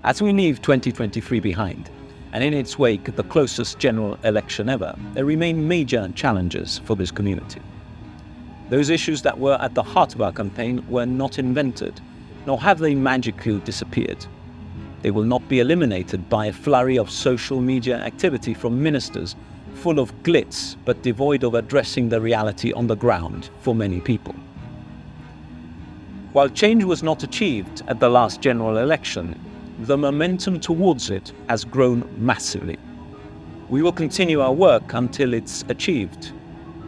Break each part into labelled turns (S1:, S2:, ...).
S1: As we leave 2023 behind, and in its wake the closest general election ever, there remain major challenges for this community. Those issues that were at the heart of our campaign were not invented, nor have they magically disappeared. They will not be eliminated by a flurry of social media activity from ministers full of glitz but devoid of addressing the reality on the ground for many people. While change was not achieved at the last general election, the momentum towards it has grown massively. We will continue our work until it's achieved.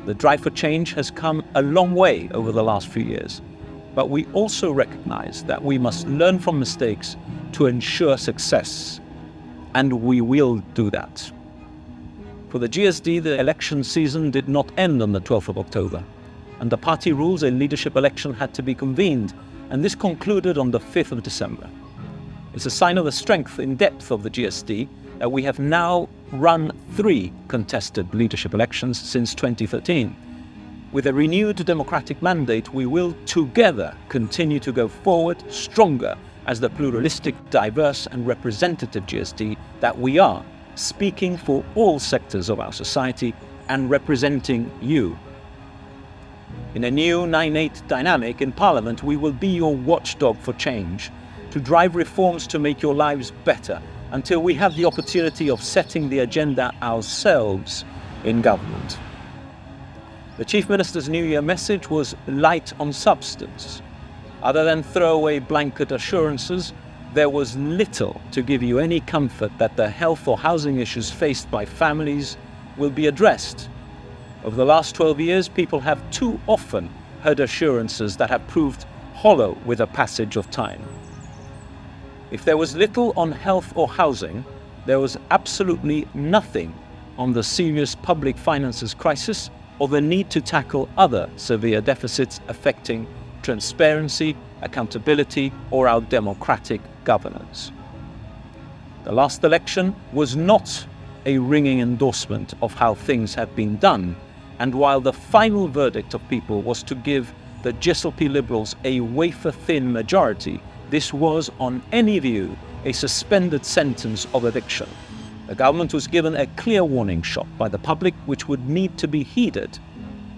S1: The drive for change has come a long way over the last few years, but we also recognize that we must learn from mistakes to ensure success, and we will do that. For the GSD, the election season did not end on the 12th of October. Under party rules, a leadership election had to be convened, and this concluded on the 5th of December. It's a sign of the strength in depth of the GSD that we have now run 3 contested leadership elections since 2013. With a renewed democratic mandate, we will together continue to go forward stronger as the pluralistic, diverse and representative GSD that we are, speaking for all sectors of our society and representing you. In a new 9-8 dynamic in Parliament, we will be your watchdog for change, to drive reforms to make your lives better, until we have the opportunity of setting the agenda ourselves in government. The Chief Minister's New Year message was light on substance. Other than throwaway blanket assurances, there was little to give you any comfort that the health or housing issues faced by families will be addressed. Over the last 12 years, people have too often heard assurances that have proved hollow with the passage of time. If there was little on health or housing, there was absolutely nothing on the serious public finances crisis or the need to tackle other severe deficits affecting transparency, accountability, or our democratic governance. The last election was not a ringing endorsement of how things have been done, and while the final verdict of people was to give the GSLP Liberals a wafer-thin majority, this was, on any view, a suspended sentence of eviction. The government was given a clear warning shot by the public which would need to be heeded.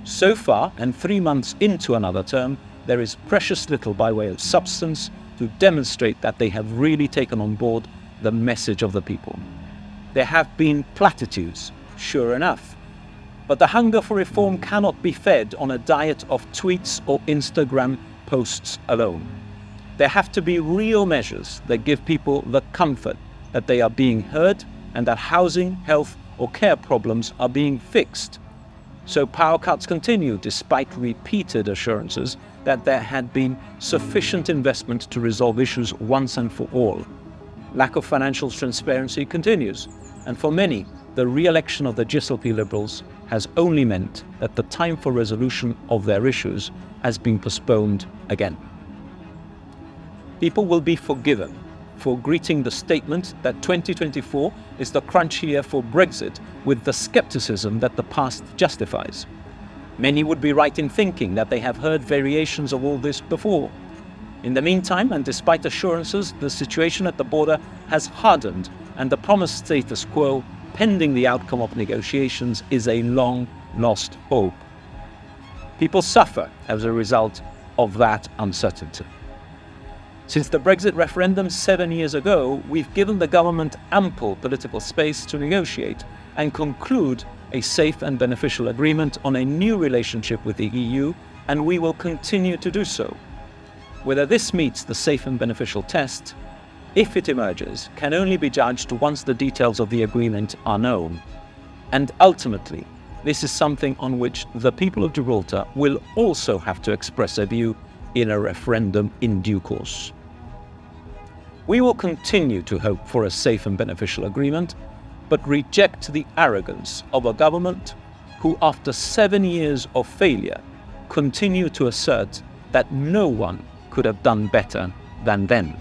S1: So far, and 3 months into another term, there is precious little by way of substance to demonstrate that they have really taken on board the message of the people. There have been platitudes, sure enough, but the hunger for reform cannot be fed on a diet of tweets or Instagram posts alone. There have to be real measures that give people the comfort that they are being heard and that housing, health or care problems are being fixed. So power cuts continue despite repeated assurances that there had been sufficient investment to resolve issues once and for all. Lack of financial transparency continues, and for many, the re-election of the GSLP Liberals has only meant that the time for resolution of their issues has been postponed again. People will be forgiven for greeting the statement that 2024 is the crunch year for Brexit with the skepticism that the past justifies. Many would be right in thinking that they have heard variations of all this before. In the meantime, and despite assurances, the situation at the border has hardened, and the promised status quo, pending the outcome of negotiations, is a long-lost hope. People suffer as a result of that uncertainty. Since the Brexit referendum 7 years ago, we've given the government ample political space to negotiate and conclude a safe and beneficial agreement on a new relationship with the EU, and we will continue to do so. Whether this meets the safe and beneficial test, if it emerges, can only be judged once the details of the agreement are known. And ultimately, this is something on which the people of Gibraltar will also have to express a view in a referendum in due course. We will continue to hope for a safe and beneficial agreement, but reject the arrogance of a government who, after 7 years of failure, continue to assert that no one could have done better than them.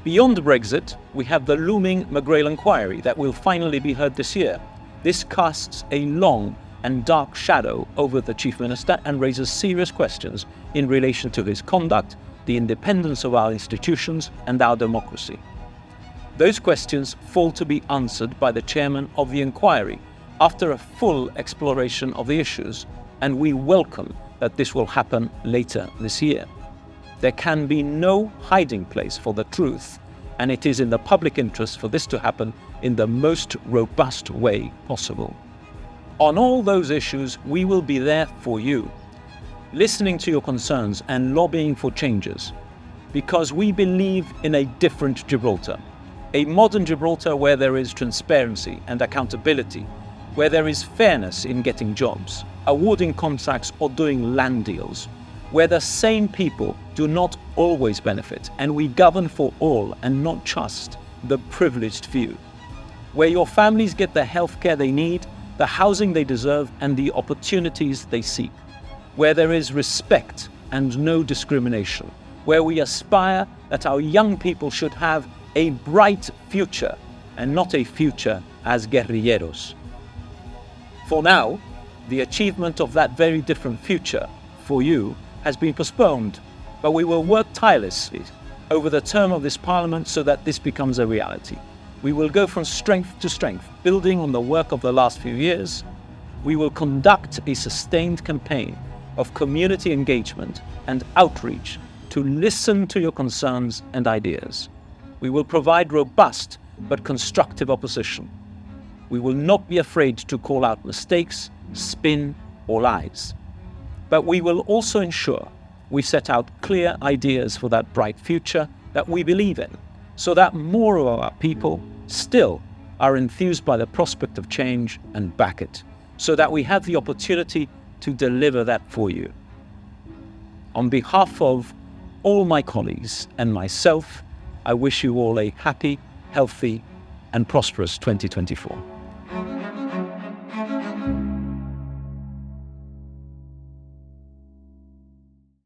S1: Beyond Brexit, we have the looming McGrail inquiry that will finally be heard this year. This casts a long and dark shadow over the Chief Minister and raises serious questions in relation to his conduct, the independence of our institutions and our democracy? Those questions fall to be answered by the chairman of the inquiry after a full exploration of the issues, and we welcome that this will happen later this year. There can be no hiding place for the truth, and it is in the public interest for this to happen in the most robust way possible. On all those issues, we will be there for you, listening to your concerns and lobbying for changes, because we believe in a different Gibraltar, a modern Gibraltar where there is transparency and accountability, where there is fairness in getting jobs, awarding contracts or doing land deals, where the same people do not always benefit and we govern for all and not just the privileged few, where your families get the healthcare they need, the housing they deserve and the opportunities they seek, where there is respect and no discrimination, where we aspire that our young people should have a bright future and not a future as guerrilleros. For now, the achievement of that very different future for you has been postponed, but we will work tirelessly over the term of this Parliament so that this becomes a reality. We will go from strength to strength, building on the work of the last few years. We will conduct a sustained campaign of community engagement and outreach to listen to your concerns and ideas. We will provide robust but constructive opposition. We will not be afraid to call out mistakes, spin, or lies. But we will also ensure we set out clear ideas for that bright future that we believe in, so that more of our people still are enthused by the prospect of change and back it, so that we have the opportunity to deliver that for you. On behalf of all my colleagues and myself, I wish you all a happy, healthy, and prosperous 2024.